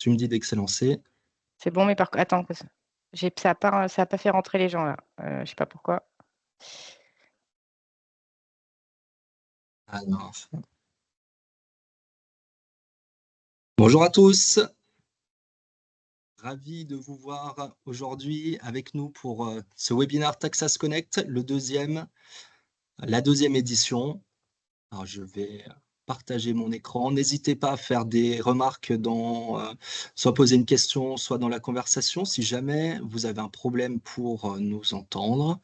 Tu me dis dès que c'est lancé. C'est bon, mais attends, ça a pas fait rentrer les gens là. Je sais pas pourquoi. Alors, bonjour à tous, ravi de vous voir aujourd'hui avec nous pour ce webinaire Taxas Connect, la deuxième édition. Alors, je vais partager mon écran. N'hésitez pas à faire des remarques soit poser une question, soit dans la conversation, si jamais vous avez un problème pour nous entendre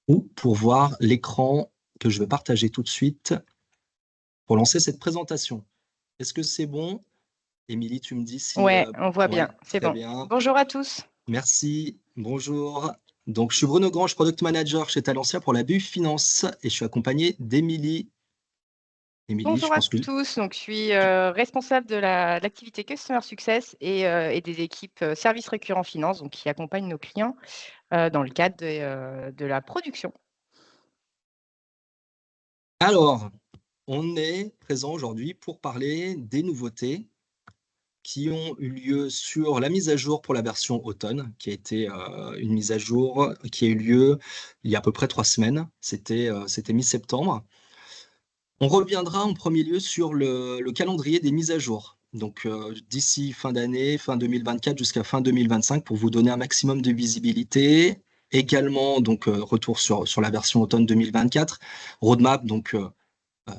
ou pour voir l'écran que je vais partager tout de suite pour lancer cette présentation. Est-ce que c'est bon? Émilie, tu me dis si... Ouais, on voit ouais, bien, c'est très bon. bien. Bonjour à tous. Merci, bonjour. Donc, je suis Bruno Grange, Product Manager chez Talentia pour la BU Finance et je suis accompagné d'Émilie. Émilie, je Bonjour à pense que... tous. Donc, je suis responsable de l'activité Customer Success et des équipes services récurrents finance, donc qui accompagnent nos clients dans le cadre de la production. Alors, on est présent aujourd'hui pour parler des nouveautés qui ont eu lieu sur la mise à jour pour la version automne, qui a été une mise à jour qui a eu lieu il y a à peu près 3 semaines. C'était mi-septembre. On reviendra en premier lieu sur le calendrier des mises à jour. Donc, d'ici fin d'année, fin 2024 jusqu'à fin 2025, pour vous donner un maximum de visibilité. Également, donc, retour sur la version automne 2024. Roadmap, donc,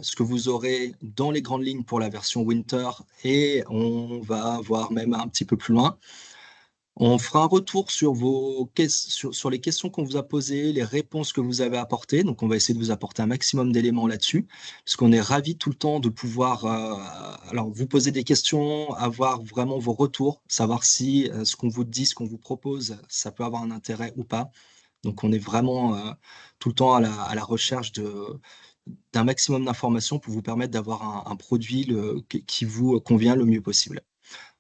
ce que vous aurez dans les grandes lignes pour la version winter et on va voir même un petit peu plus loin. On fera un retour sur sur les questions qu'on vous a posées, les réponses que vous avez apportées. Donc, on va essayer de vous apporter un maximum d'éléments là-dessus, parce qu'on est ravis tout le temps de pouvoir alors, vous poser des questions, avoir vraiment vos retours, savoir si ce qu'on vous dit, ce qu'on vous propose, ça peut avoir un intérêt ou pas. Donc, on est vraiment tout le temps à la recherche d'un maximum d'informations pour vous permettre d'avoir un produit qui vous convient le mieux possible.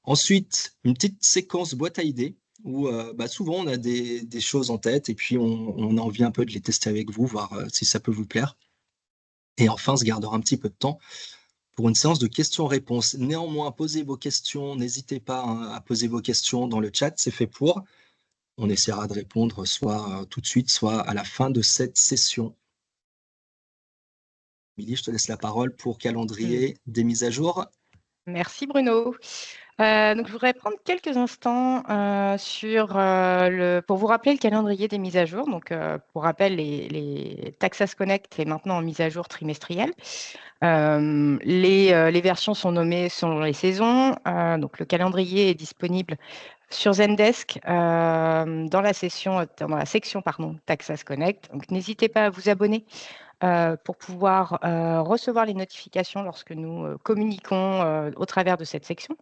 Ensuite, une petite séquence boîte à idées où souvent on a des choses en tête et puis on a envie un peu de les tester avec vous, voir si ça peut vous plaire. Et enfin, on se gardera un petit peu de temps pour une séance de questions-réponses. Néanmoins, posez vos questions, n'hésitez pas hein, à poser vos questions dans le chat, c'est fait pour. On essaiera de répondre soit tout de suite, soit à la fin de cette session. Émilie, je te laisse la parole pour calendrier des mises à jour. Merci Bruno. Donc, je voudrais prendre quelques instants pour vous rappeler le calendrier des mises à jour. Donc, pour rappel, les Taxas Connect est maintenant en mise à jour trimestrielle. Les versions sont nommées selon les saisons. Donc, le calendrier est disponible sur Zendesk dans la section Taxas Connect. Donc, n'hésitez pas à vous abonner pour pouvoir recevoir les notifications lorsque nous communiquons au travers de cette section.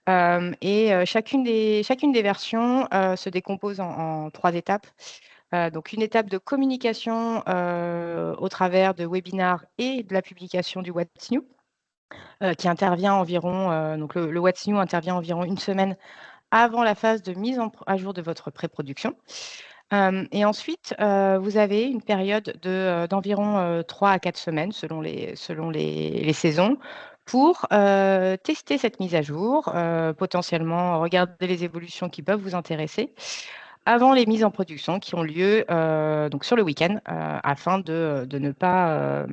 Chacune des versions se décompose en 3 étapes. Donc, une étape de communication au travers de webinars et de la publication du What's New, qui intervient environ, donc le What's New intervient environ 1 semaine avant la phase de mise à jour de votre pré-production. Et ensuite, vous avez une période d'environ 3 à 4 semaines selon les saisons pour tester cette mise à jour, potentiellement regarder les évolutions qui peuvent vous intéresser avant les mises en production qui ont lieu donc sur le week-end afin de ne pas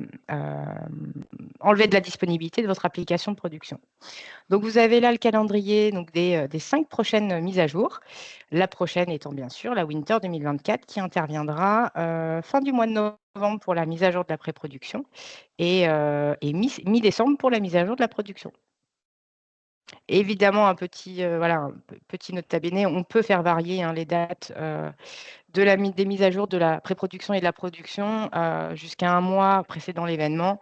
enlever de la disponibilité de votre application de production. Donc, vous avez là le calendrier donc, des 5 prochaines mises à jour. La prochaine étant bien sûr la Winter 2024 qui interviendra fin du mois de novembre pour la mise à jour de la pré-production et mi-décembre pour la mise à jour de la production. Évidemment, un petit note bene, on peut faire varier les dates des mises à jour de la pré-production et de la production jusqu'à 1 mois précédant l'événement.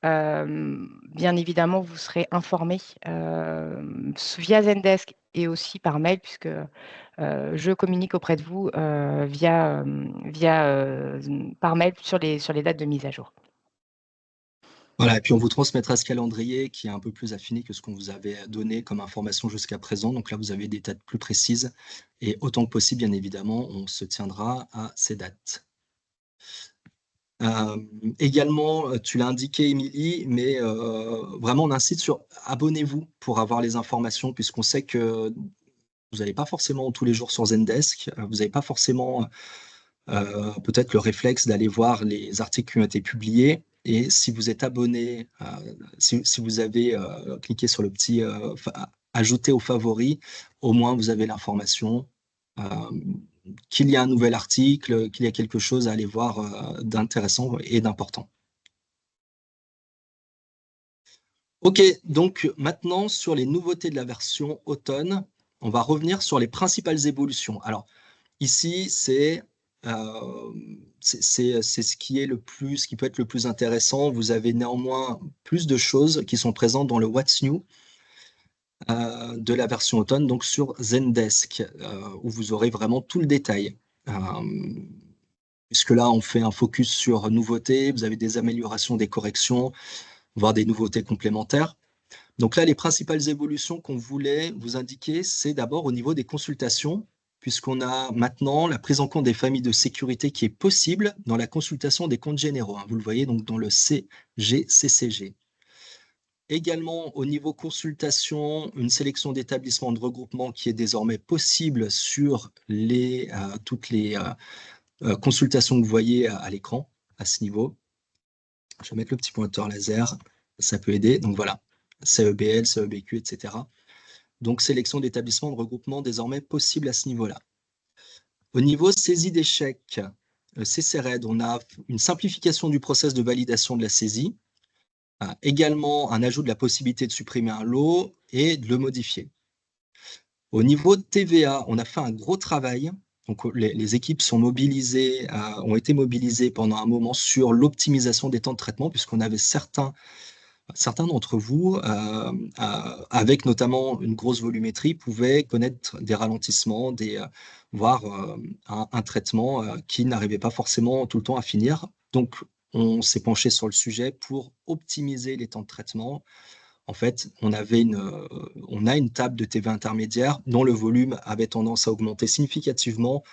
Bien évidemment, vous serez informé via Zendesk et aussi par mail, puisque je communique auprès de vous par mail sur les dates de mise à jour. Voilà, et puis on vous transmettra ce calendrier qui est un peu plus affiné que ce qu'on vous avait donné comme information jusqu'à présent. Donc là, vous avez des dates plus précises et autant que possible, bien évidemment, on se tiendra à ces dates. Également, tu l'as indiqué, Émilie, mais vraiment, on insiste sur abonnez-vous pour avoir les informations, puisqu'on sait que vous n'allez pas forcément tous les jours sur Zendesk, vous n'avez pas forcément peut-être le réflexe d'aller voir les articles qui ont été publiés. Et si vous êtes abonné, si vous avez cliqué sur le petit ajouter aux favoris, au moins vous avez l'information qu'il y a un nouvel article, qu'il y a quelque chose à aller voir d'intéressant et d'important. Ok, donc maintenant sur les nouveautés de la version automne, on va revenir sur les principales évolutions. Alors ici, c'est ce qui est ce qui peut être le plus intéressant. Vous avez néanmoins plus de choses qui sont présentes dans le What's New de la version automne, donc sur Zendesk, où vous aurez vraiment tout le détail. Puisque là, on fait un focus sur nouveautés, vous avez des améliorations, des corrections, voire des nouveautés complémentaires. Donc là, les principales évolutions qu'on voulait vous indiquer, c'est d'abord au niveau des consultations, puisqu'on a maintenant la prise en compte des familles de sécurité qui est possible dans la consultation des comptes généraux. Vous le voyez donc dans le CGCCG. Également, au niveau consultation, une sélection d'établissements de regroupement qui est désormais possible sur toutes les consultations que vous voyez à l'écran, à ce niveau. Je vais mettre le petit pointeur laser, ça peut aider. Donc voilà, CEBL, CEBQ, etc. Donc, sélection d'établissements de regroupement désormais possible à ce niveau-là. Au niveau saisie d'échecs, CCRED, on a une simplification du process de validation de la saisie, également un ajout de la possibilité de supprimer un lot et de le modifier. Au niveau de TVA, on a fait un gros travail. Donc, les équipes sont mobilisées, ont été mobilisées pendant un moment sur l'optimisation des temps de traitement, puisqu'on avait certains d'entre vous, avec notamment une grosse volumétrie, pouvaient connaître des ralentissements, voire un traitement qui n'arrivait pas forcément tout le temps à finir. Donc, on s'est penché sur le sujet pour optimiser les temps de traitement. En fait, on a une table de TVA intermédiaire dont le volume avait tendance à augmenter significativement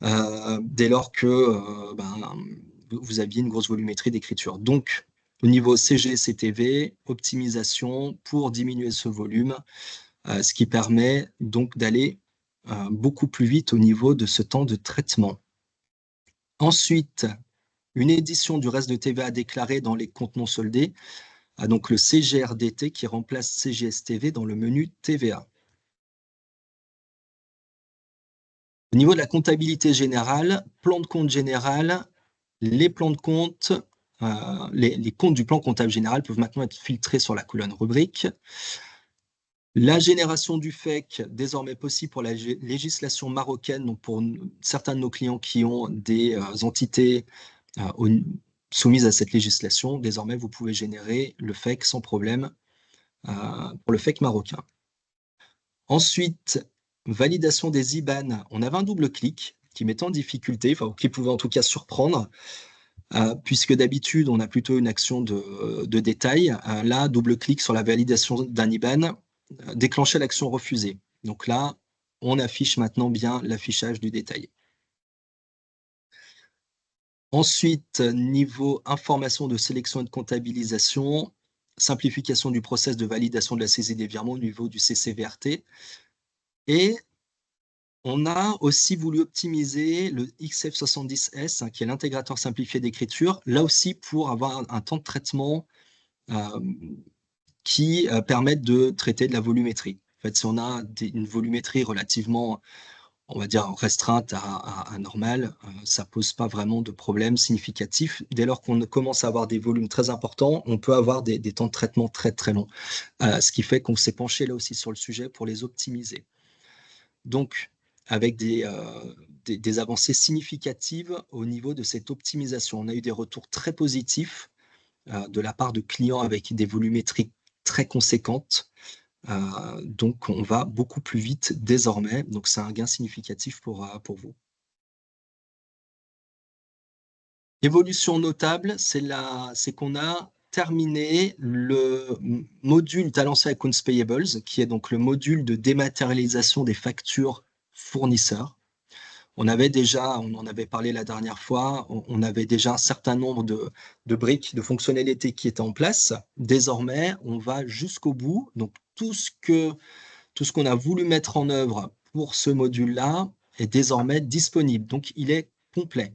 dès lors que vous aviez une grosse volumétrie d'écriture. Donc, au niveau CG-CTV, optimisation pour diminuer ce volume, ce qui permet donc d'aller beaucoup plus vite au niveau de ce temps de traitement. Ensuite, une édition du reste de TVA déclaré dans les comptes non soldés, donc le CGRDT qui remplace CGSTV dans le menu TVA. Au niveau de la comptabilité générale, plan de compte général, les plans de compte, les comptes du plan comptable général peuvent maintenant être filtrés sur la colonne rubrique. La génération du FEC, désormais possible pour la législation marocaine, donc pour certains de nos clients qui ont des entités soumises à cette législation, désormais vous pouvez générer le FEC sans problème pour le FEC marocain. Ensuite, validation des IBAN. On avait un double clic qui mettait en difficulté, enfin, qui pouvait en tout cas surprendre, puisque d'habitude, on a plutôt une action de détail. Là, double clic sur la validation d'un IBAN, déclencher l'action refusée. Donc là, on affiche maintenant bien l'affichage du détail. Ensuite, niveau information de sélection et de comptabilisation, simplification du process de validation de la saisie des virements au niveau du CCVRT. Et on a aussi voulu optimiser le XF70S, qui est l'intégrateur simplifié d'écriture, là aussi pour avoir un temps de traitement qui permette de traiter de la volumétrie. En fait, si on a une volumétrie relativement, on va dire, restreinte à normale, ça ne pose pas vraiment de problème significatif. Dès lors qu'on commence à avoir des volumes très importants, on peut avoir des temps de traitement très très longs, ce qui fait qu'on s'est penché là aussi sur le sujet pour les optimiser. Donc, avec des avancées significatives au niveau de cette optimisation. On a eu des retours très positifs de la part de clients avec des volumétries très conséquentes. Donc, on va beaucoup plus vite désormais. Donc, c'est un gain significatif pour vous. Évolution notable, c'est qu'on a terminé le module Talency Accounts Payables, qui est donc le module de dématérialisation des factures fournisseurs. On avait déjà, on en avait parlé la dernière fois, on avait déjà un certain nombre de briques, de fonctionnalités qui étaient en place. Désormais, on va jusqu'au bout. Donc, tout ce qu'on a voulu mettre en œuvre pour ce module-là est désormais disponible. Donc, il est complet.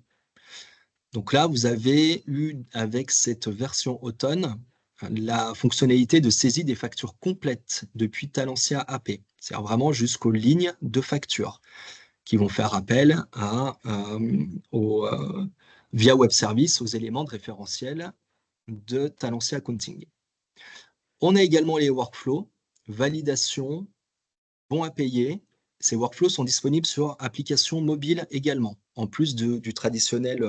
Donc là, vous avez eu, avec cette version automne, la fonctionnalité de saisie des factures complètes depuis Talentia AP. C'est-à-dire vraiment jusqu'aux lignes de facture qui vont faire appel via web service aux éléments de référentiel de Talentia Accounting. On a également les workflows, validation, bons à payer. Ces workflows sont disponibles sur application mobile également. En plus du traditionnel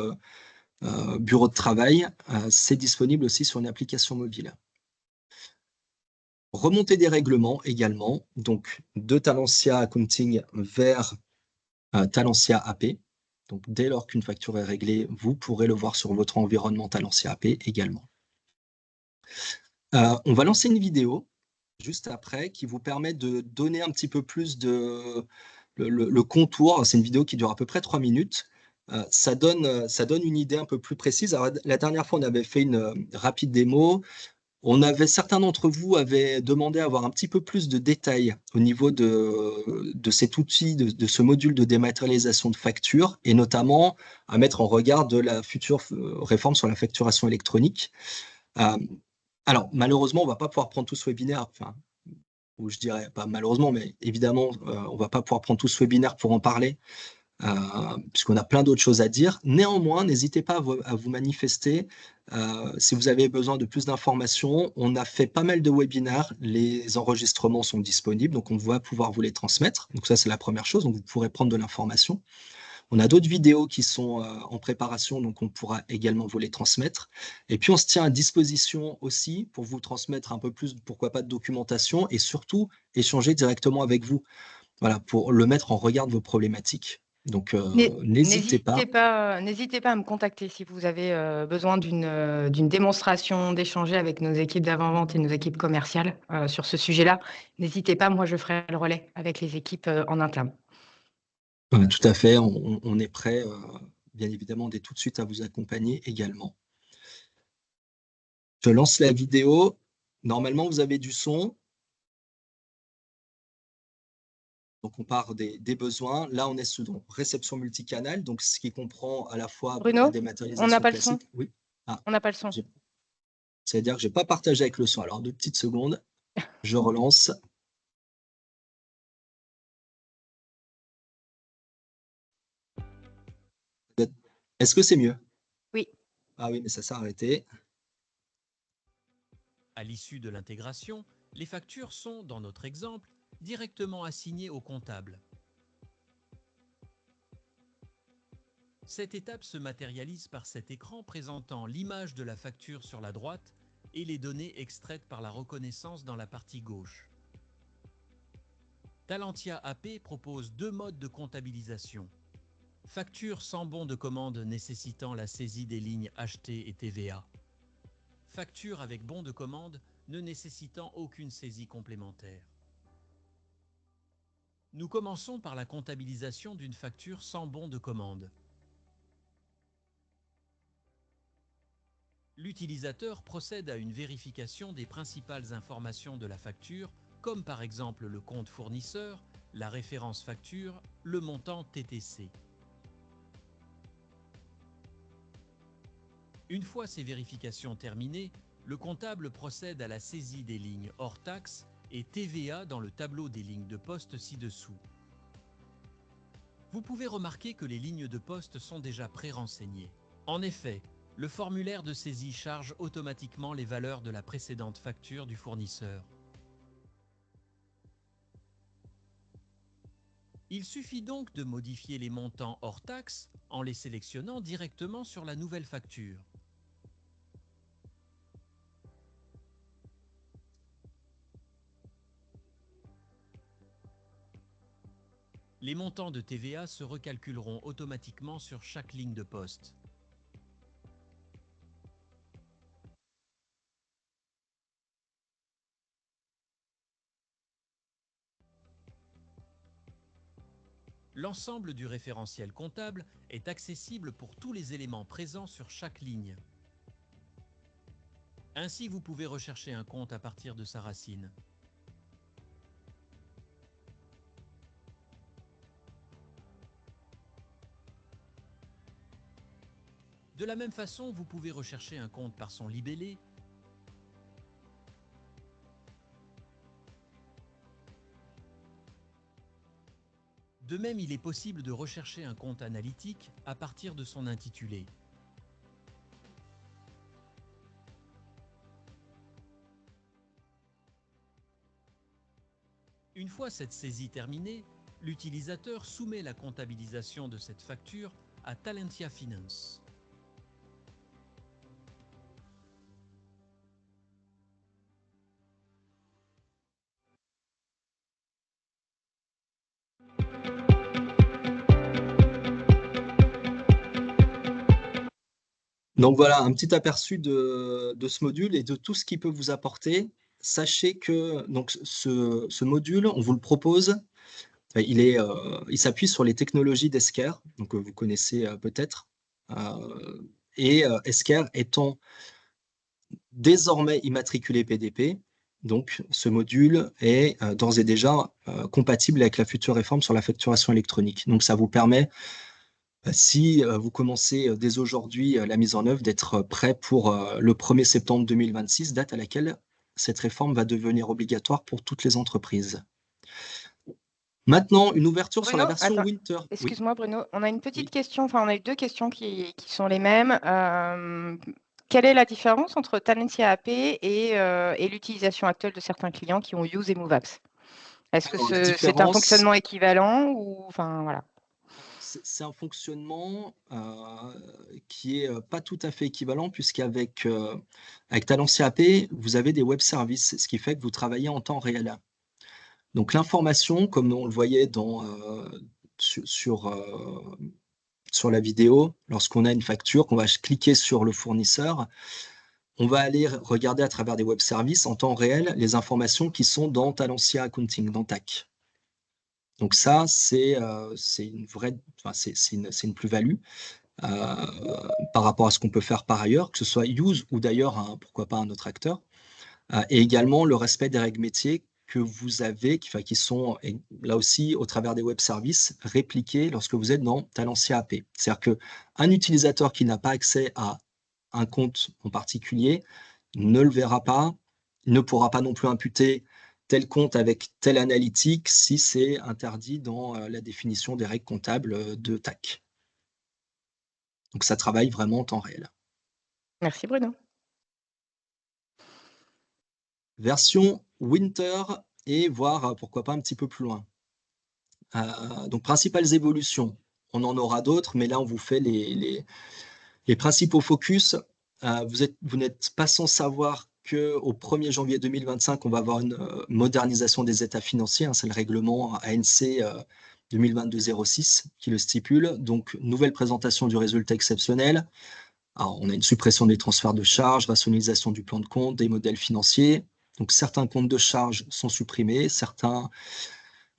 bureau de travail, c'est disponible aussi sur une application mobile. Remontée des règlements également, donc de Talentia Accounting vers Talentia AP. Donc, dès lors qu'une facture est réglée, vous pourrez le voir sur votre environnement Talentia AP également. On va lancer une vidéo juste après qui vous permet de donner un petit peu plus le contour. C'est une vidéo qui dure à peu près 3 minutes. Ça donne une idée un peu plus précise. Alors, la dernière fois, on avait fait une rapide démo. Certains d'entre vous avaient demandé à avoir un petit peu plus de détails au niveau de cet outil, de ce module de dématérialisation de factures, et notamment à mettre en regard de la future réforme sur la facturation électronique. Alors, malheureusement, on ne va pas pouvoir prendre tout ce webinaire, enfin, ou je dirais pas malheureusement, mais évidemment, on ne va pas pouvoir prendre tout ce webinaire pour en parler, puisqu'on a plein d'autres choses à dire. Néanmoins, n'hésitez pas à vous manifester si vous avez besoin de plus d'informations. On a fait pas mal de webinaires, les enregistrements sont disponibles, donc on va pouvoir vous les transmettre. Donc ça, c'est la première chose, donc vous pourrez prendre de l'information. On a d'autres vidéos qui sont en préparation, donc on pourra également vous les transmettre. Et puis, on se tient à disposition aussi pour vous transmettre un peu plus, pourquoi pas, de documentation et surtout échanger directement avec vous, voilà, pour le mettre en regard de vos problématiques. Donc, n'hésitez pas. N'hésitez pas à me contacter si vous avez besoin d'une démonstration, d'échanger avec nos équipes d'avant-vente et nos équipes commerciales sur ce sujet-là. N'hésitez pas, moi je ferai le relais avec les équipes en interne. Tout à fait, on est prêt, bien évidemment, dès tout de suite à vous accompagner également. Je lance la vidéo. Normalement, vous avez du son. Donc, on part des besoins. Là, on est sous réception multicanal, donc ce qui comprend à la fois la Bruno, on n'a dématérialisation pas le son. classique. Oui. Ah, On n'a pas le son. c'est-à-dire que je n'ai pas partagé avec le son. Alors, 2 petites secondes. Je relance. Est-ce que c'est mieux? Oui. Ah oui, mais ça s'est arrêté. À l'issue de l'intégration, les factures sont, dans notre exemple, directement assignées au comptable. Cette étape se matérialise par cet écran présentant l'image de la facture sur la droite et les données extraites par la reconnaissance dans la partie gauche. Talentia AP propose 2 modes de comptabilisation. Facture sans bon de commande nécessitant la saisie des lignes achetées et TVA. Facture avec bon de commande ne nécessitant aucune saisie complémentaire. Nous commençons par la comptabilisation d'une facture sans bon de commande. L'utilisateur procède à une vérification des principales informations de la facture, comme par exemple le compte fournisseur, la référence facture, le montant TTC. Une fois ces vérifications terminées, le comptable procède à la saisie des lignes hors taxe et TVA dans le tableau des lignes de poste ci-dessous. Vous pouvez remarquer que les lignes de poste sont déjà pré-renseignées. En effet, le formulaire de saisie charge automatiquement les valeurs de la précédente facture du fournisseur. Il suffit donc de modifier les montants hors taxe en les sélectionnant directement sur la nouvelle facture. Les montants de TVA se recalculeront automatiquement sur chaque ligne de poste. L'ensemble du référentiel comptable est accessible pour tous les éléments présents sur chaque ligne. Ainsi, vous pouvez rechercher un compte à partir de sa racine. De la même façon, vous pouvez rechercher un compte par son libellé, de même, il est possible de rechercher un compte analytique à partir de son intitulé. Une fois cette saisie terminée, l'utilisateur soumet la comptabilisation de cette facture à Talentia Finance. Donc voilà, un petit aperçu de ce module et de tout ce qu'il peut vous apporter. Sachez que donc, ce module, on vous le propose, il s'appuie sur les technologies d'Esker, donc vous connaissez peut-être, et Esker étant désormais immatriculé PDP, donc ce module est d'ores et déjà compatible avec la future réforme sur la facturation électronique. Donc ça vous permet, si vous commencez dès aujourd'hui la mise en œuvre, d'être prêt pour le 1er septembre 2026, date à laquelle cette réforme va devenir obligatoire pour toutes les entreprises. Maintenant, une ouverture sur la version attends, Winter. Excuse-moi Bruno, on a une petite Oui. question, enfin on a eu deux questions qui sont les mêmes. Quelle est la différence entre Talentia AP et l'utilisation actuelle de certains clients qui ont Use et MoveApps? Est-ce que Alors, la c'est un différence, fonctionnement équivalent ou enfin voilà? c'est un fonctionnement qui est pas tout à fait équivalent, puisqu'avec avec Talentia AP, vous avez des web services, ce qui fait que vous travaillez en temps réel. Donc l'information, comme on le voyait sur la vidéo, lorsqu'on a une facture, qu'on va cliquer sur le fournisseur, on va aller regarder à travers des web services en temps réel les informations qui sont dans Talentia Accounting, dans TAC. Donc ça, c'est une vraie, enfin, c'est une plus-value par rapport à ce qu'on peut faire par ailleurs, que ce soit Use ou d'ailleurs, pourquoi pas un autre acteur. Et également le respect des règles métiers que vous avez, qui sont là aussi au travers des web services répliqués lorsque vous êtes dans Talentia AP. C'est-à-dire qu'un utilisateur qui n'a pas accès à un compte en particulier ne le verra pas, ne pourra pas non plus imputer tel compte avec telle analytique si c'est interdit dans la définition des règles comptables de TAC. Donc ça travaille vraiment en temps réel. Merci Bruno. Version Winter et voir pourquoi pas un petit peu plus loin. Donc principales évolutions, on en aura d'autres, mais là on vous fait les principaux focus. Vous n'êtes pas sans savoir qu'au 1er janvier 2025, on va avoir une modernisation des états financiers, hein, c'est le règlement ANC 2022-06 qui le stipule. Donc nouvelle présentation du résultat exceptionnel. Alors, on a une suppression des transferts de charges, rationalisation du plan de compte, des modèles financiers. Donc certains comptes de charges sont supprimés,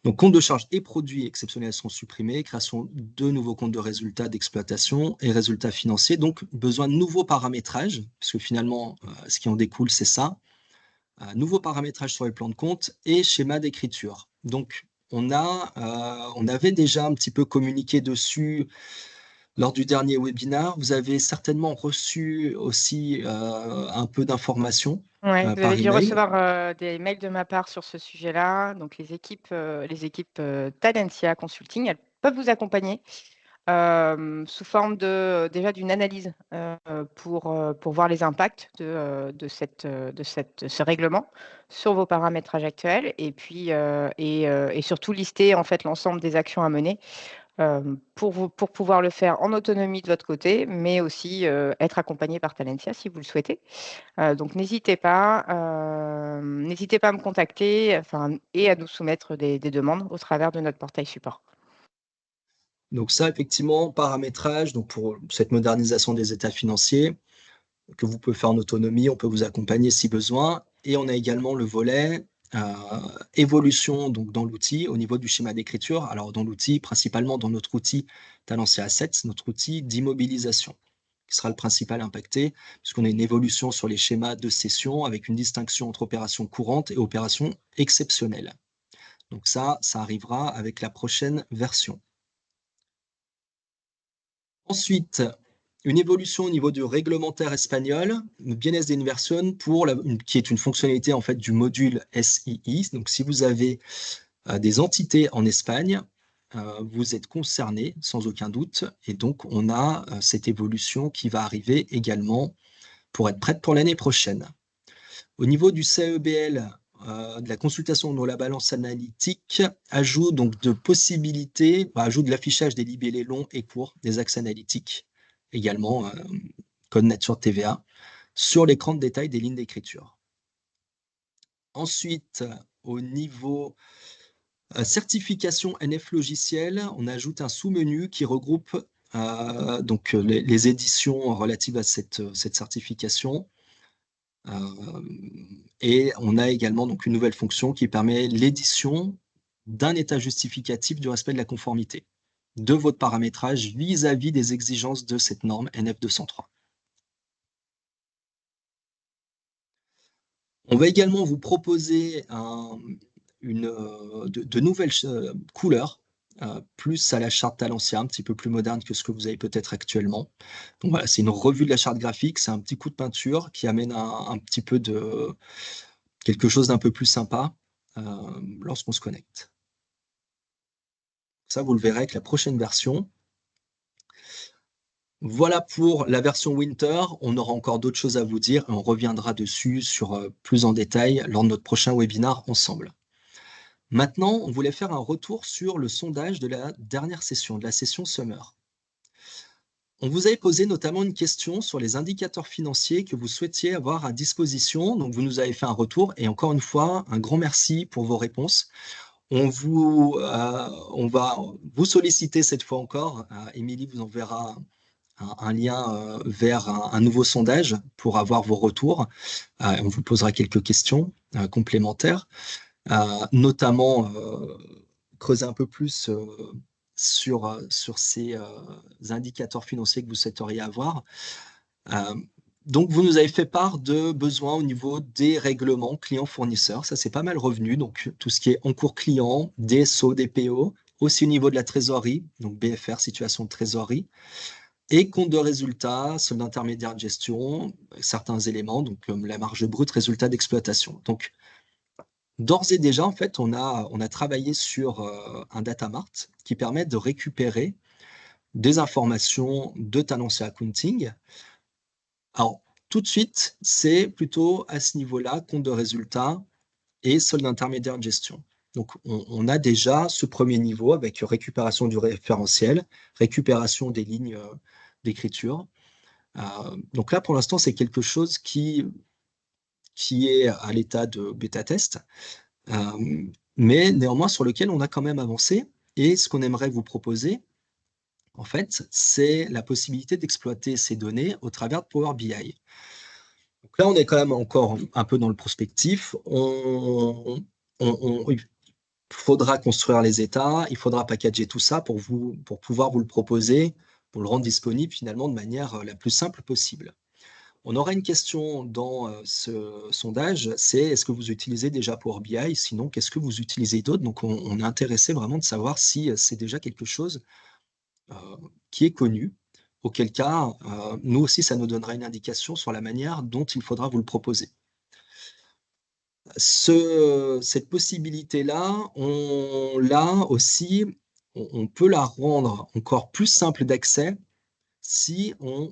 donc comptes de charges et produits exceptionnels sont supprimés, création de nouveaux comptes de résultats d'exploitation et résultats financiers. Donc besoin de nouveaux paramétrages, parce que finalement, ce qui en découle, c'est ça. Nouveau paramétrage sur les plans de compte et schéma d'écriture. Donc on avait déjà un petit peu communiqué dessus lors du dernier webinaire. Vous avez certainement reçu aussi un peu d'informations Ouais, vous par avez dû email. recevoir des mails de ma part sur ce sujet-là. Donc les équipes Talentia Consulting, elles peuvent vous accompagner sous forme déjà d'une analyse pour voir les impacts de ce règlement sur vos paramétrages actuels et puis et surtout lister en fait l'ensemble des actions à mener pour pouvoir le faire en autonomie de votre côté, mais aussi être accompagné par Talentia si vous le souhaitez. Donc n'hésitez pas à me contacter et à nous soumettre des demandes au travers de notre portail support. Donc ça, effectivement, paramétrage, donc pour cette modernisation des états financiers, que vous pouvez faire en autonomie, on peut vous accompagner si besoin. Et on a également le volet évolution donc, dans l'outil au niveau du schéma d'écriture. Alors dans l'outil, principalement dans notre outil Talentia Assets, notre outil d'immobilisation, qui sera le principal impacté, puisqu'on a une évolution sur les schémas de session avec une distinction entre opérations courantes et opérations exceptionnelles. Donc ça arrivera avec la prochaine version. Ensuite, une évolution au niveau du réglementaire espagnol, Bienes de Inversión, qui est une fonctionnalité en fait du module SII. Donc, si vous avez des entités en Espagne, vous êtes concerné sans aucun doute. Et donc, on a cette évolution qui va arriver également pour être prête pour l'année prochaine. Au niveau du CEBL, de la consultation dans la balance analytique, ajout donc de possibilités, ajout de l'affichage des libellés longs et courts des axes analytiques, également code nature TVA, sur l'écran de détail des lignes d'écriture. Ensuite, au niveau certification NF logiciel, on ajoute un sous-menu qui regroupe donc les éditions relatives à cette certification. Et on a également donc une nouvelle fonction qui permet l'édition d'un état justificatif du respect de la conformité de votre paramétrage vis-à-vis des exigences de cette norme NF203. On va également vous proposer de nouvelles couleurs, plus à la charte Talentia, un petit peu plus moderne que ce que vous avez peut-être actuellement. Donc voilà, c'est une revue de la charte graphique, c'est un petit coup de peinture qui amène un petit peu de quelque chose d'un peu plus sympa lorsqu'on se connecte. Ça, vous le verrez avec la prochaine version. Voilà pour la version Winter. On aura encore d'autres choses à vous dire et on reviendra dessus plus en détail lors de notre prochain webinaire ensemble. Maintenant, on voulait faire un retour sur le sondage de la dernière session, de la session Summer. On vous avait posé notamment une question sur les indicateurs financiers que vous souhaitiez avoir à disposition. Donc, vous nous avez fait un retour et encore une fois, un grand merci pour vos réponses. On va vous solliciter cette fois encore. Émilie vous enverra un lien vers un nouveau sondage pour avoir vos retours. On vous posera quelques questions complémentaires, notamment creuser un peu plus sur ces indicateurs financiers que vous souhaiteriez avoir. Donc, vous nous avez fait part de besoins au niveau des règlements clients-fournisseurs. Ça, c'est pas mal revenu. Donc, tout ce qui est encours client, DSO, DPO, aussi au niveau de la trésorerie, donc BFR, situation de trésorerie, et compte de résultat, solde intermédiaire de gestion, certains éléments, donc comme la marge brute, résultat d'exploitation. Donc, d'ores et déjà, en fait, on a travaillé sur un data mart qui permet de récupérer des informations de Talentia Accounting. Alors, tout de suite, c'est plutôt à ce niveau-là, compte de résultat et solde intermédiaire de gestion. Donc, on a déjà ce premier niveau avec récupération du référentiel, récupération des lignes d'écriture. Donc là, pour l'instant, c'est quelque chose qui est à l'état de bêta-test, mais néanmoins sur lequel on a quand même avancé. Et ce qu'on aimerait vous proposer, en fait, c'est la possibilité d'exploiter ces données au travers de Power BI. Donc là, on est quand même encore un peu dans le prospectif. Il faudra construire les états, il faudra packager tout ça pour pouvoir vous le proposer, pour le rendre disponible finalement de manière la plus simple possible. On aura une question dans ce sondage, c'est est-ce que vous utilisez déjà Power BI? Sinon, qu'est-ce que vous utilisez d'autre? Donc, on est intéressé vraiment de savoir si c'est déjà quelque chose qui est connu, auquel cas, nous aussi, ça nous donnera une indication sur la manière dont il faudra vous le proposer. Cette possibilité-là, on peut la rendre encore plus simple d'accès si on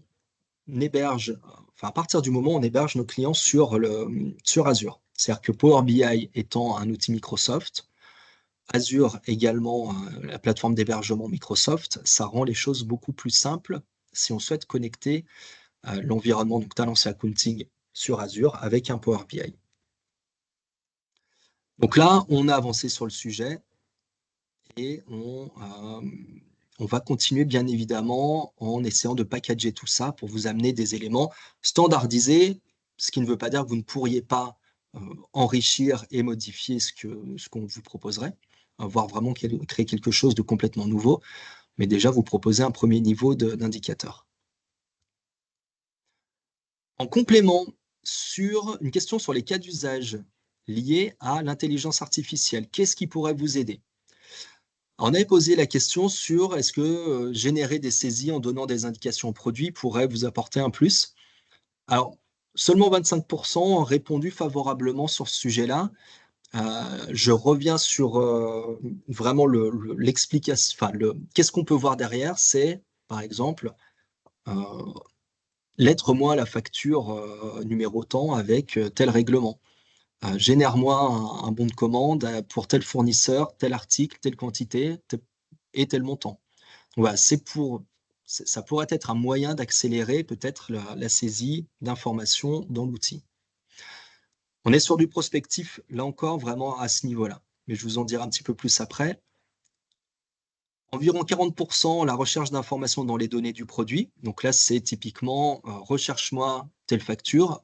héberge, enfin à partir du moment où on héberge nos clients sur Azure. C'est-à-dire que Power BI étant un outil Microsoft, Azure également la plateforme d'hébergement Microsoft, ça rend les choses beaucoup plus simples si on souhaite connecter l'environnement donc Talentia Accounting sur Azure avec un Power BI. Donc là, on a avancé sur le sujet et on va continuer bien évidemment en essayant de packager tout ça pour vous amener des éléments standardisés, ce qui ne veut pas dire que vous ne pourriez pas enrichir et modifier ce qu'on vous proposerait, voire vraiment créer quelque chose de complètement nouveau, mais déjà vous proposer un premier niveau d'indicateur. En complément, sur une question sur les cas d'usage liés à l'intelligence artificielle, qu'est-ce qui pourrait vous aider? On avait posé la question sur est-ce que générer des saisies en donnant des indications aux produits pourrait vous apporter un plus? Alors, seulement 25% ont répondu favorablement sur ce sujet-là. Je reviens sur vraiment l'explication, enfin, qu'est-ce qu'on peut voir derrière? C'est, par exemple, lettre-moi la facture numéro tant avec tel règlement. Génère-moi un bon de commande pour tel fournisseur, tel article, telle quantité et tel montant. Voilà, ça pourrait être un moyen d'accélérer peut-être la saisie d'informations dans l'outil. On est sur du prospectif, là encore, vraiment à ce niveau-là. Mais je vous en dirai un petit peu plus après. Environ 40% la recherche d'informations dans les données du produit. Donc là, c'est typiquement recherche-moi telle facture,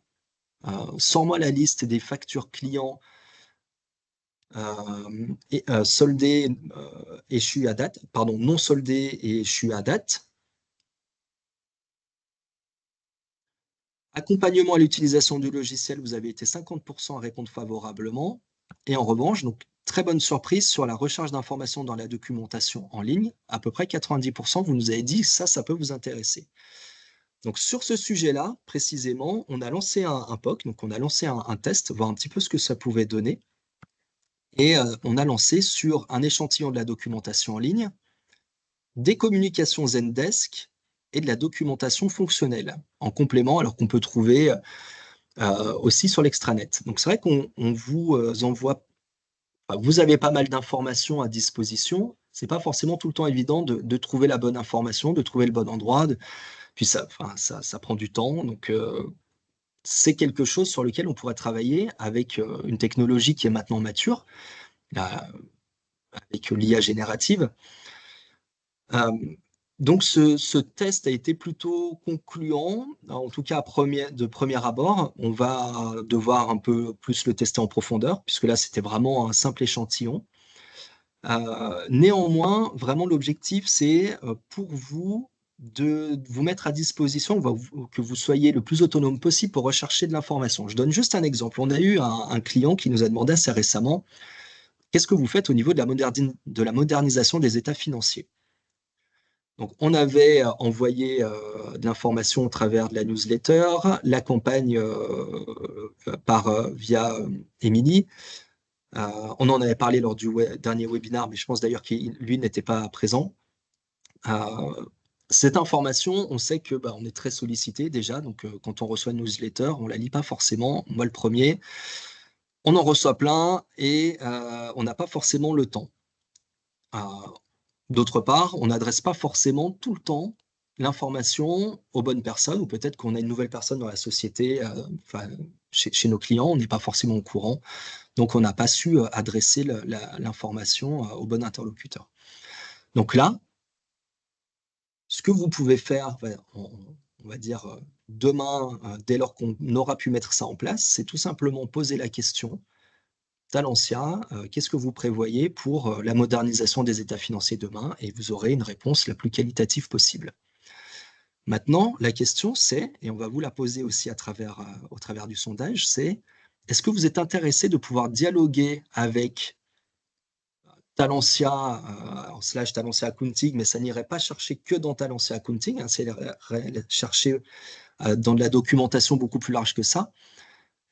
sors-moi la liste des factures clients soldées, échues à date, pardon, non soldées et échues à date. Accompagnement à l'utilisation du logiciel, vous avez été 50% à répondre favorablement. Et en revanche, donc très bonne surprise sur la recherche d'informations dans la documentation en ligne. À peu près 90%, vous nous avez dit ça peut vous intéresser. Donc sur ce sujet-là, précisément, on a lancé un POC, donc on a lancé un test, voir un petit peu ce que ça pouvait donner. Et on a lancé sur un échantillon de la documentation en ligne, des communications Zendesk et de la documentation fonctionnelle en complément, alors qu'on peut trouver aussi sur l'extranet. Donc c'est vrai qu'on vous envoie, vous avez pas mal d'informations à disposition. C'est pas forcément tout le temps évident de trouver la bonne information, de trouver le bon endroit. Puis ça prend du temps. Donc c'est quelque chose sur lequel on pourrait travailler avec une technologie qui est maintenant mature, avec l'IA générative. Donc ce test a été plutôt concluant, en tout cas de premier abord. On va devoir un peu plus le tester en profondeur, puisque là c'était vraiment un simple échantillon. Néanmoins, vraiment l'objectif c'est pour vous de vous mettre à disposition, que vous soyez le plus autonome possible pour rechercher de l'information. Je donne juste un exemple. On a eu un client qui nous a demandé assez récemment, qu'est-ce que vous faites au niveau de la modernisation des états financiers? Donc, on avait envoyé de l'information au travers de la newsletter, la campagne via Emily. On en avait parlé lors du dernier webinaire, mais je pense d'ailleurs qu'il lui n'était pas présent. Cette information, on sait que on est très sollicité déjà. Donc, quand on reçoit une newsletter, on la lit pas forcément. Moi, le premier, on en reçoit plein et on n'a pas forcément le temps. D'autre part, on n'adresse pas forcément tout le temps l'information aux bonnes personnes, ou peut-être qu'on a une nouvelle personne dans la société, chez nos clients, on n'est pas forcément au courant, donc on n'a pas su adresser l'information au bon interlocuteur. Donc là, ce que vous pouvez faire, on va dire demain, dès lors qu'on aura pu mettre ça en place, c'est tout simplement poser la question: Talentia, qu'est-ce que vous prévoyez pour la modernisation des états financiers demain? Et vous aurez une réponse la plus qualitative possible. Maintenant, la question c'est, et on va vous la poser aussi au travers du sondage, c'est: est-ce que vous êtes intéressé de pouvoir dialoguer avec Talentia, / Talentia Accounting, mais ça n'irait pas chercher que dans Talentia Accounting, hein, c'est chercher dans de la documentation beaucoup plus large que ça.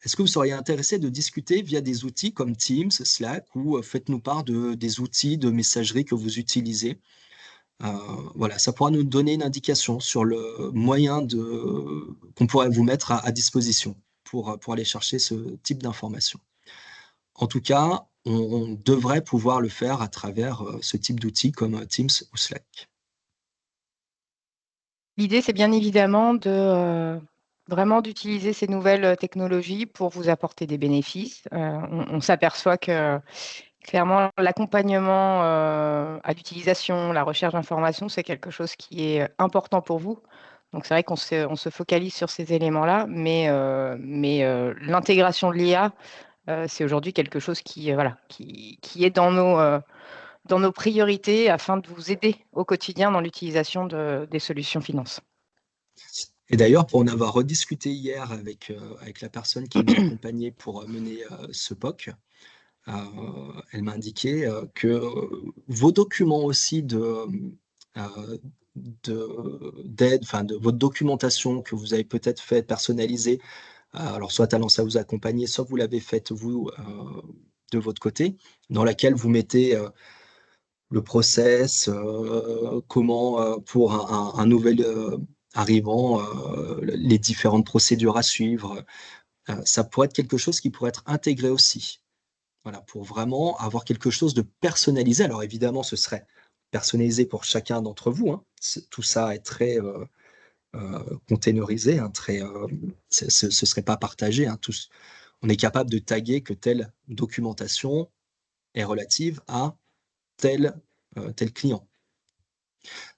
Est-ce que vous seriez intéressé de discuter via des outils comme Teams, Slack, ou faites-nous part des outils de messagerie que vous utilisez? Voilà, ça pourra nous donner une indication sur le moyen qu'on pourrait vous mettre à disposition pour aller chercher ce type d'informations. En tout cas, on devrait pouvoir le faire à travers ce type d'outils comme Teams ou Slack. L'idée, c'est bien évidemment vraiment d'utiliser ces nouvelles technologies pour vous apporter des bénéfices. On s'aperçoit que clairement, l'accompagnement à l'utilisation, la recherche d'informations, c'est quelque chose qui est important pour vous. Donc, c'est vrai qu'on se focalise sur ces éléments-là, mais l'intégration de l'IA, c'est aujourd'hui quelque chose qui est dans nos priorités afin de vous aider au quotidien dans l'utilisation des solutions finance. Et d'ailleurs, pour en avoir rediscuté hier avec la personne qui nous accompagnait pour mener ce POC, elle m'a indiqué que vos documents aussi d'aide, enfin de votre documentation que vous avez peut-être fait personnalisée, alors soit Talence à vous accompagner, soit vous l'avez faite vous de votre côté, dans laquelle vous mettez le process, comment pour un nouvel arrivant, les différentes procédures à suivre. Ça pourrait être quelque chose qui pourrait être intégré aussi. Voilà, pour vraiment avoir quelque chose de personnalisé. Alors évidemment, ce serait personnalisé pour chacun d'entre vous, hein. Tout ça est très containerisé, hein, ce ne serait pas partagé, hein, on est capable de taguer que telle documentation est relative à tel client.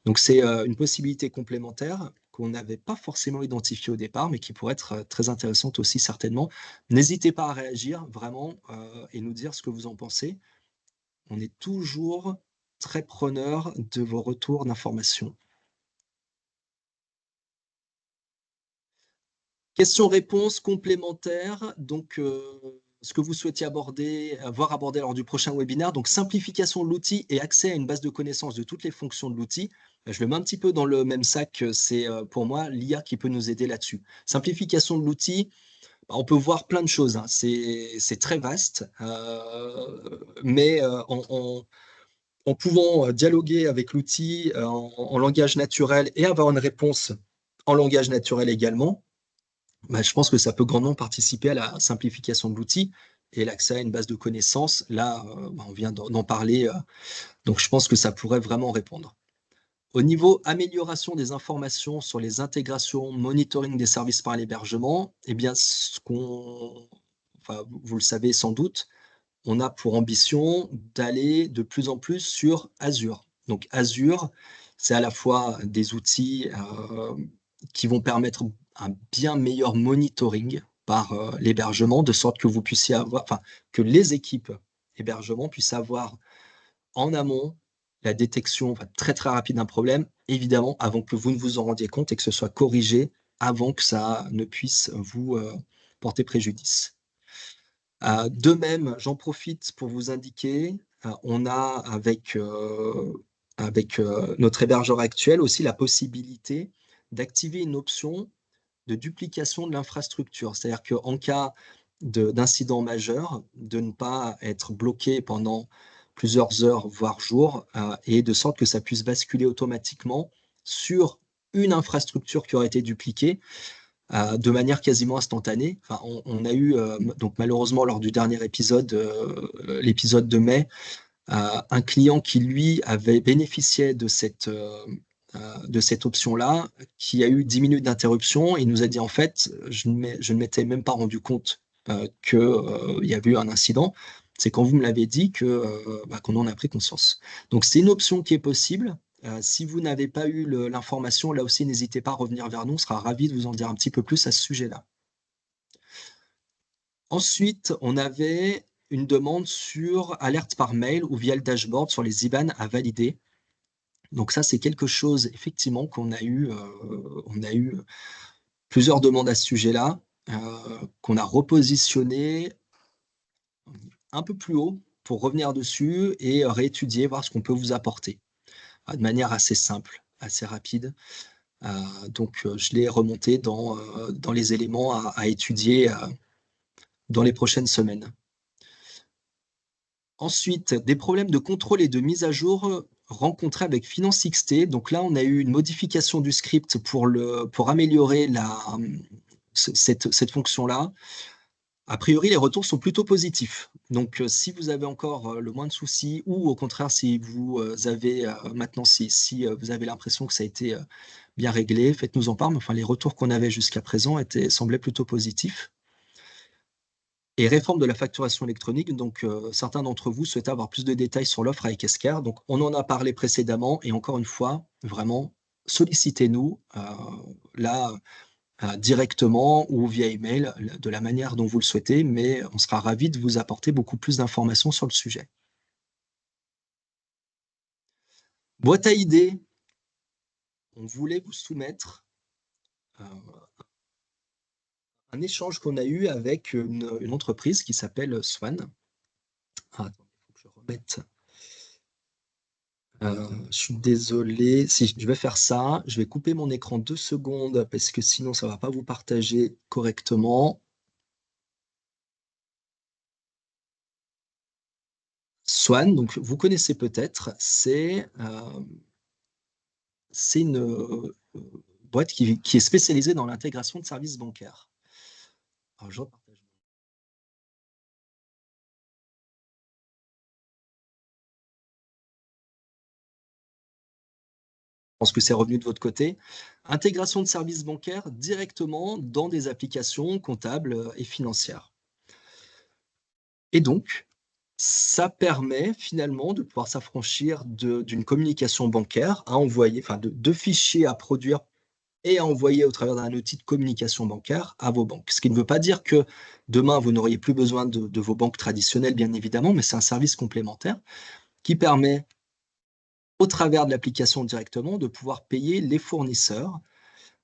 Donc c'est une possibilité complémentaire qu'on n'avait pas forcément identifiée au départ, mais qui pourrait être très intéressante aussi certainement. N'hésitez pas à réagir vraiment et nous dire ce que vous en pensez. On est toujours très preneur de vos retours d'informations. Questions-réponses complémentaires. Donc, ce que vous souhaitiez voir abordé lors du prochain webinaire, donc simplification de l'outil et accès à une base de connaissances de toutes les fonctions de l'outil. Je le mets un petit peu dans le même sac, c'est pour moi l'IA qui peut nous aider là-dessus. Simplification de l'outil, on peut voir plein de choses, hein. C'est très vaste, mais en pouvant dialoguer avec l'outil en langage naturel et avoir une réponse en langage naturel également, je pense que ça peut grandement participer à la simplification de l'outil et l'accès à une base de connaissances. Là, on vient d'en parler, donc je pense que ça pourrait vraiment répondre. Au niveau amélioration des informations sur les intégrations, monitoring des services par l'hébergement, eh bien, vous le savez sans doute, on a pour ambition d'aller de plus en plus sur Azure. Donc Azure, c'est à la fois des outils qui vont permettre un bien meilleur monitoring par l'hébergement, de sorte que vous puissiez avoir, que les équipes hébergement puissent avoir en amont la détection très très rapide d'un problème, évidemment avant que vous ne vous en rendiez compte et que ce soit corrigé avant que ça ne puisse vous porter préjudice. De même, j'en profite pour vous indiquer, on a avec notre hébergeur actuel aussi la possibilité d'activer une option de duplication de l'infrastructure. C'est-à-dire qu'en cas d'incident majeur, de ne pas être bloqué pendant plusieurs heures, voire jours, et de sorte que ça puisse basculer automatiquement sur une infrastructure qui aurait été dupliquée de manière quasiment instantanée. On a eu, donc malheureusement, lors du dernier épisode, l'épisode de mai, un client qui, lui, avait bénéficié de cette option-là, qui a eu 10 minutes d'interruption. Il nous a dit, en fait, je ne m'étais même pas rendu compte qu'il y avait eu un incident. C'est quand vous me l'avez dit qu'on en a pris conscience. Donc, c'est une option qui est possible. Si vous n'avez pas eu l'information, là aussi, n'hésitez pas à revenir vers nous. On sera ravis de vous en dire un petit peu plus à ce sujet-là. Ensuite, on avait une demande sur alerte par mail ou via le dashboard sur les IBAN à valider. Donc ça, c'est quelque chose, effectivement, qu'on a eu. On a eu plusieurs demandes à ce sujet-là, qu'on a repositionné un peu plus haut pour revenir dessus et réétudier, voir ce qu'on peut vous apporter de manière assez simple, assez rapide. Donc, je l'ai remonté dans les éléments à étudier dans les prochaines semaines. Ensuite, des problèmes de contrôle et de mise à jour rencontrés avec Finance XT. Donc là, on a eu une modification du script pour améliorer cette fonction-là. A priori, les retours sont plutôt positifs. Donc, si vous avez encore le moins de soucis, ou au contraire, si vous avez maintenant, si vous avez l'impression que ça a été bien réglé, faites-nous en part. Mais enfin, les retours qu'on avait jusqu'à présent semblaient plutôt positifs. Et réforme de la facturation électronique, donc certains d'entre vous souhaitent avoir plus de détails sur l'offre avec Esker. Donc, on en a parlé précédemment, et encore une fois, vraiment, sollicitez-nous là directement ou via email, de la manière dont vous le souhaitez, mais on sera ravis de vous apporter beaucoup plus d'informations sur le sujet. Boîte à idées, on voulait vous soumettre un échange qu'on a eu avec une entreprise qui s'appelle Swan. Ah, attends, il faut que je remette. Je suis désolé, si je vais faire ça, je vais couper mon écran 2 secondes parce que sinon ça ne va pas vous partager correctement. Swan, donc vous connaissez peut-être, c'est une boîte qui est spécialisée dans l'intégration de services bancaires. Alors, je repartage. Je pense que c'est revenu de votre côté. Intégration de services bancaires directement dans des applications comptables et financières. Et donc, ça permet finalement de pouvoir s'affranchir d'une communication bancaire à envoyer, enfin de fichiers à produire et à envoyer au travers d'un outil de communication bancaire à vos banques. Ce qui ne veut pas dire que demain, vous n'auriez plus besoin de vos banques traditionnelles, bien évidemment, mais c'est un service complémentaire qui permet, au travers de l'application directement, de pouvoir payer les fournisseurs.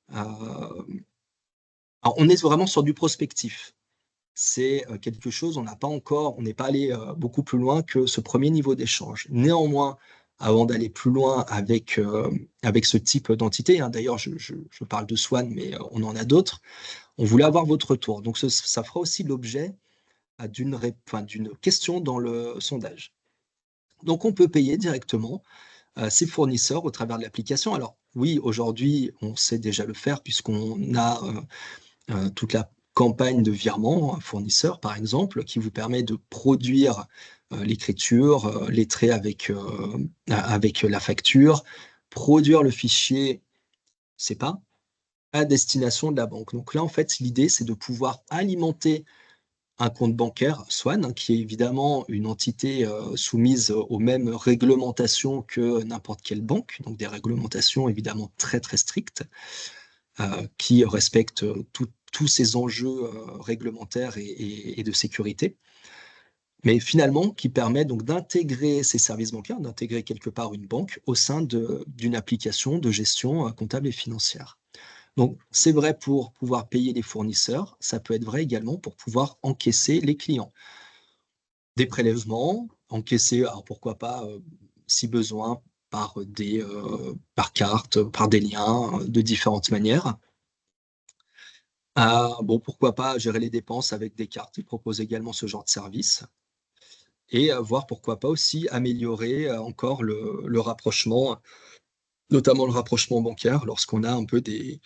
Alors, on est vraiment sur du prospectif. C'est quelque chose, on n'est pas allé beaucoup plus loin que ce premier niveau d'échange. Néanmoins, avant d'aller plus loin avec ce type d'entité, hein, d'ailleurs je parle de Swan, mais on en a d'autres, on voulait avoir votre retour. Donc ça fera aussi l'objet d'une question dans le sondage. Donc on peut payer directement ses fournisseurs au travers de l'application. Alors oui, aujourd'hui, on sait déjà le faire puisqu'on a toute la campagne de virement fournisseur, par exemple, qui vous permet de produire l'écriture, lettrer avec la facture, produire le fichier CEPA à destination de la banque. Donc là, en fait, l'idée, c'est de pouvoir alimenter un compte bancaire Swan, hein, qui est évidemment une entité soumise aux mêmes réglementations que n'importe quelle banque, donc des réglementations évidemment très très strictes, qui respectent tous ces enjeux réglementaires et de sécurité, mais finalement qui permet donc d'intégrer ces services bancaires, d'intégrer quelque part une banque au sein d'une application de gestion comptable et financière. Donc, c'est vrai pour pouvoir payer les fournisseurs, ça peut être vrai également pour pouvoir encaisser les clients. Des prélèvements, encaisser, alors pourquoi pas, si besoin, par carte, par des liens, de différentes manières. Bon, pourquoi pas gérer les dépenses avec des cartes, ils proposent également ce genre de service. Et voir pourquoi pas aussi améliorer encore le rapprochement, notamment le rapprochement bancaire, lorsqu'on a un peu des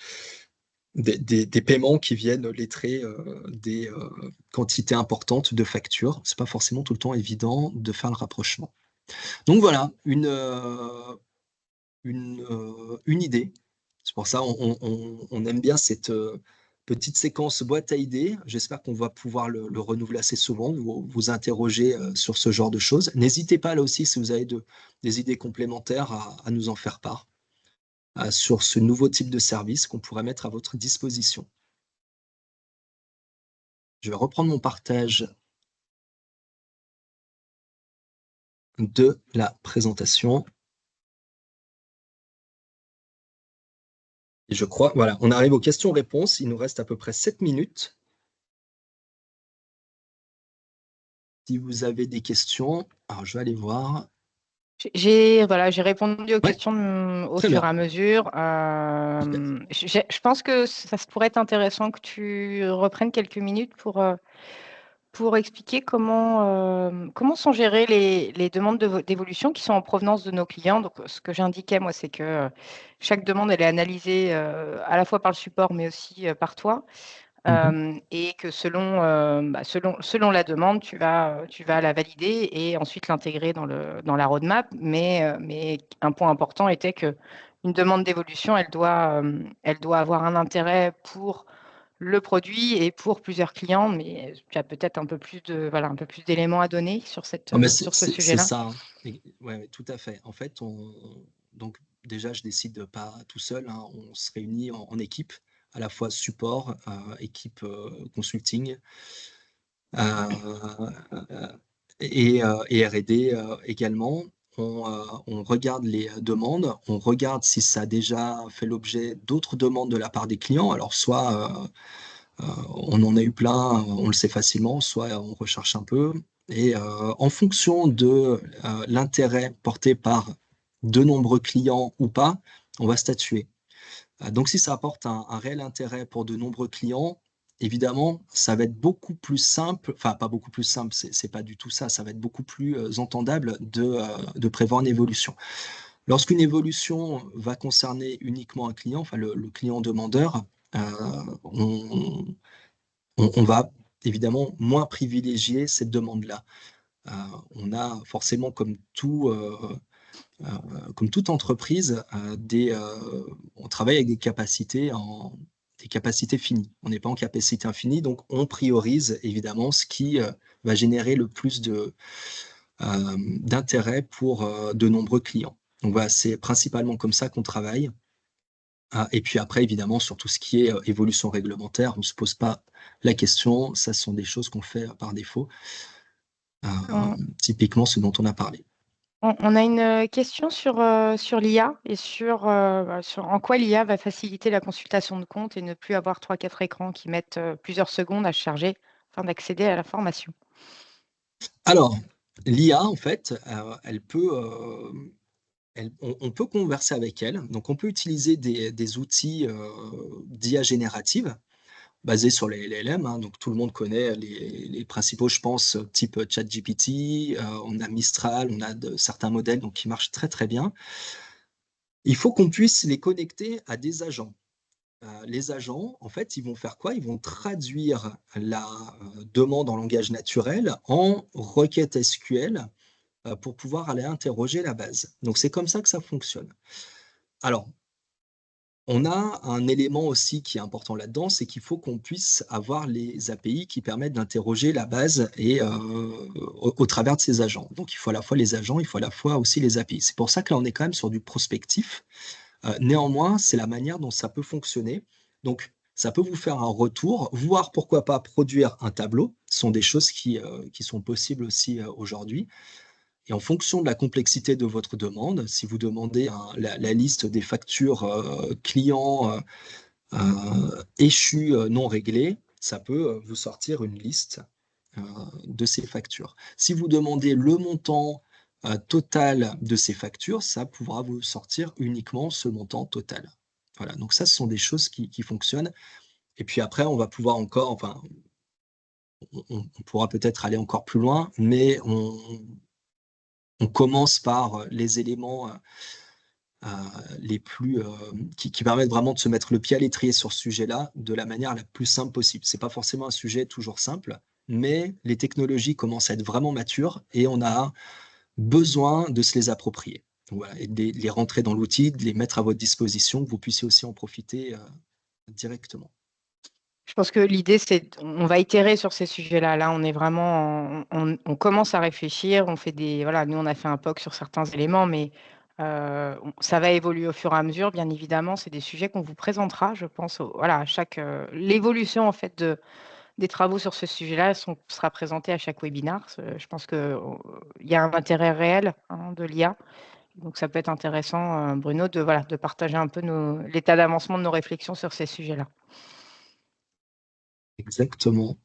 paiements qui viennent lettrer des quantités importantes de factures. C'est pas forcément tout le temps évident de faire le rapprochement. Donc voilà, une idée. C'est pour ça on aime bien cette petite séquence boîte à idées. J'espère qu'on va pouvoir le renouveler assez souvent, vous interroger sur ce genre de choses. N'hésitez pas là aussi, si vous avez des idées complémentaires, à nous en faire part sur ce nouveau type de service qu'on pourrait mettre à votre disposition. Je vais reprendre mon partage de la présentation. Et je crois, voilà, on arrive aux questions-réponses. Il nous reste à peu près 7 minutes. Si vous avez des questions, alors je vais aller voir. J'ai répondu aux Ouais, questions au très fur et bien. à mesure. Je pense que ça pourrait être intéressant que tu reprennes quelques minutes pour expliquer comment sont gérées les demandes d'évolution qui sont en provenance de nos clients. Donc, ce que j'indiquais, moi, c'est que chaque demande, elle est analysée à la fois par le support, mais aussi par toi. Et que selon la demande, tu vas la valider et ensuite l'intégrer dans la roadmap. Mais un point important était qu'une demande d'évolution, elle doit avoir un intérêt pour le produit et pour plusieurs clients, mais tu as peut-être un peu plus d'éléments à donner sur Non, mais sur ce c'est sujet-là. ça. Hein. Ouais, tout à fait. En fait, donc déjà, je décide pas tout seul, hein, on se réunit en équipe, à la fois support, équipe consulting, et R&D également. On regarde les demandes, on regarde si ça a déjà fait l'objet d'autres demandes de la part des clients. Alors, soit on en a eu plein, on le sait facilement, soit on recherche un peu. Et en fonction de l'intérêt porté par de nombreux clients ou pas, on va statuer. Donc, si ça apporte un réel intérêt pour de nombreux clients, évidemment, ça va être beaucoup plus simple, enfin, pas beaucoup plus simple, c'est pas du tout ça, ça va être beaucoup plus entendable de prévoir une évolution. Lorsqu'une évolution va concerner uniquement un client, enfin le client demandeur, on va évidemment moins privilégier cette demande-là. On a forcément, comme toute entreprise, on travaille avec des capacités finies. On n'est pas en capacité infinie, donc on priorise évidemment ce qui va générer le plus d'intérêt pour de nombreux clients. Donc voilà, c'est principalement comme ça qu'on travaille. Et puis après, évidemment, sur tout ce qui est évolution réglementaire, on ne se pose pas la question, ça, ce sont des choses qu'on fait par défaut. Typiquement, ce dont on a parlé. On a une question sur l'IA et sur en quoi l'IA va faciliter la consultation de compte et ne plus avoir 3-4 écrans qui mettent plusieurs secondes à se charger afin d'accéder à l'information. Alors, l'IA, en fait, on peut converser avec elle. Donc, on peut utiliser des outils d'IA générative basés sur les LLM, hein. Donc, tout le monde connaît les principaux, je pense, type ChatGPT. On a Mistral, on a certains modèles donc, qui marchent très, très bien. Il faut qu'on puisse les connecter à des agents. Les agents, en fait, ils vont faire quoi? Ils vont traduire la demande en langage naturel en requête SQL pour pouvoir aller interroger la base. Donc, c'est comme ça que ça fonctionne. Alors, on a un élément aussi qui est important là-dedans, c'est qu'il faut qu'on puisse avoir les API qui permettent d'interroger la base et au travers de ces agents. Donc, il faut à la fois les agents, il faut à la fois aussi les API. C'est pour ça que là, on est quand même sur du prospectif. Néanmoins, c'est la manière dont ça peut fonctionner. Donc, ça peut vous faire un retour, voire pourquoi pas produire un tableau. Ce sont des choses qui sont possibles aussi aujourd'hui. Et en fonction de la complexité de votre demande, si vous demandez la liste des factures clients échues non réglées, ça peut vous sortir une liste de ces factures. Si vous demandez le montant total de ces factures, ça pourra vous sortir uniquement ce montant total. Voilà, donc ça, ce sont des choses qui fonctionnent. Et puis après, on va pouvoir encore, enfin, on pourra peut-être aller encore plus loin, mais on commence par les éléments les plus qui permettent vraiment de se mettre le pied à l'étrier sur ce sujet-là de la manière la plus simple possible. C'est pas forcément un sujet toujours simple, mais les technologies commencent à être vraiment matures et on a besoin de se les approprier. Donc voilà, et de les rentrer dans l'outil, de les mettre à votre disposition, que vous puissiez aussi en profiter directement. Je pense que l'idée, c'est on va itérer sur ces sujets-là. Là, on est vraiment on commence à réfléchir, on fait voilà, nous, on a fait un POC sur certains éléments, mais ça va évoluer au fur et à mesure, bien évidemment. C'est des sujets qu'on vous présentera, je pense, voilà, à chaque l'évolution, en fait, des travaux sur ce sujet-là sera présentée à chaque webinaire. Je pense qu'il y a un intérêt réel, hein, de l'IA. Donc, ça peut être intéressant, Bruno, de partager un peu l'état d'avancement de nos réflexions sur ces sujets-là. Exactement.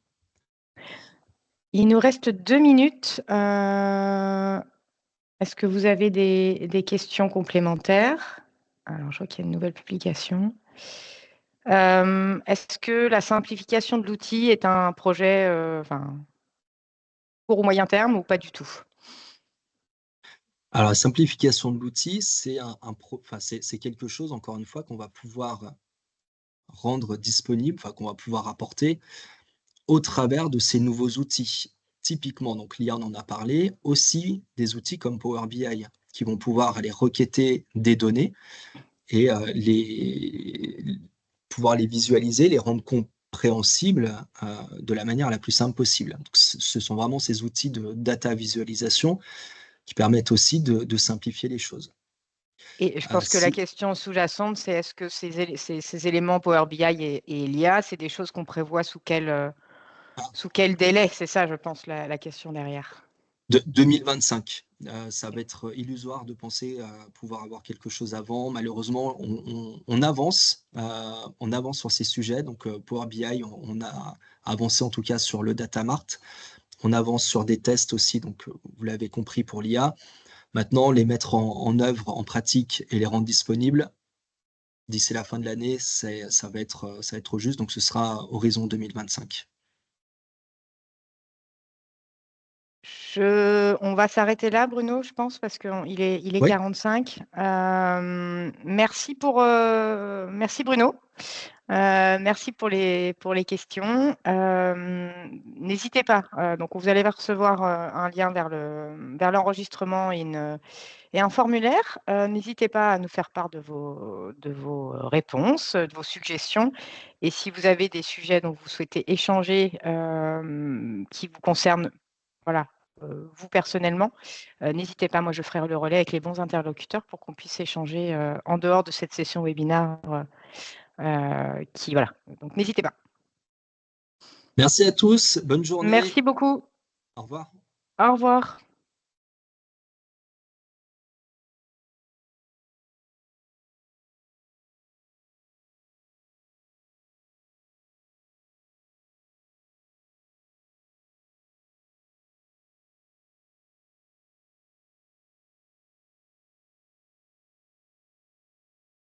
Il nous reste 2 minutes. Est-ce que vous avez des questions complémentaires? Alors, je vois qu'il y a une nouvelle publication. Est-ce que la simplification de l'outil est un projet, court ou moyen terme ou pas du tout? Alors, la simplification de l'outil, c'est quelque chose, encore une fois, qu'on va pouvoir rendre disponible, enfin, qu'on va pouvoir apporter au travers de ces nouveaux outils. Typiquement, donc l'IA, on en a parlé, aussi des outils comme Power BI qui vont pouvoir aller requêter des données et pouvoir les visualiser, les rendre compréhensibles de la manière la plus simple possible. Donc, ce sont vraiment ces outils de data visualisation qui permettent aussi de simplifier les choses. Et je pense que la question sous-jacente, c'est est-ce que ces éléments Power BI et l'IA, c'est des choses qu'on prévoit sous quel délai? C'est ça, je pense, la question derrière. 2025. Ça va être illusoire de penser pouvoir avoir quelque chose avant. Malheureusement, on avance sur ces sujets. Donc, Power BI, on a avancé en tout cas sur le Data Mart. On avance sur des tests aussi, donc vous l'avez compris pour l'IA. Maintenant, les mettre en œuvre, en pratique et les rendre disponibles d'ici la fin de l'année, ça va être juste. Donc, ce sera horizon 2025. On va s'arrêter là, Bruno, je pense, parce qu'il est Oui. 45. Merci Bruno. Merci pour les questions. N'hésitez pas. Donc, vous allez recevoir un lien vers l'enregistrement et un formulaire. N'hésitez pas à nous faire part de vos réponses, de vos suggestions. Et si vous avez des sujets dont vous souhaitez échanger, qui vous concernent, voilà, vous personnellement, n'hésitez pas. Moi, je ferai le relais avec les bons interlocuteurs pour qu'on puisse échanger en dehors de cette session webinaire. Voilà. Donc, n'hésitez pas. Merci à tous. Bonne journée. Merci beaucoup. Au revoir. Au revoir.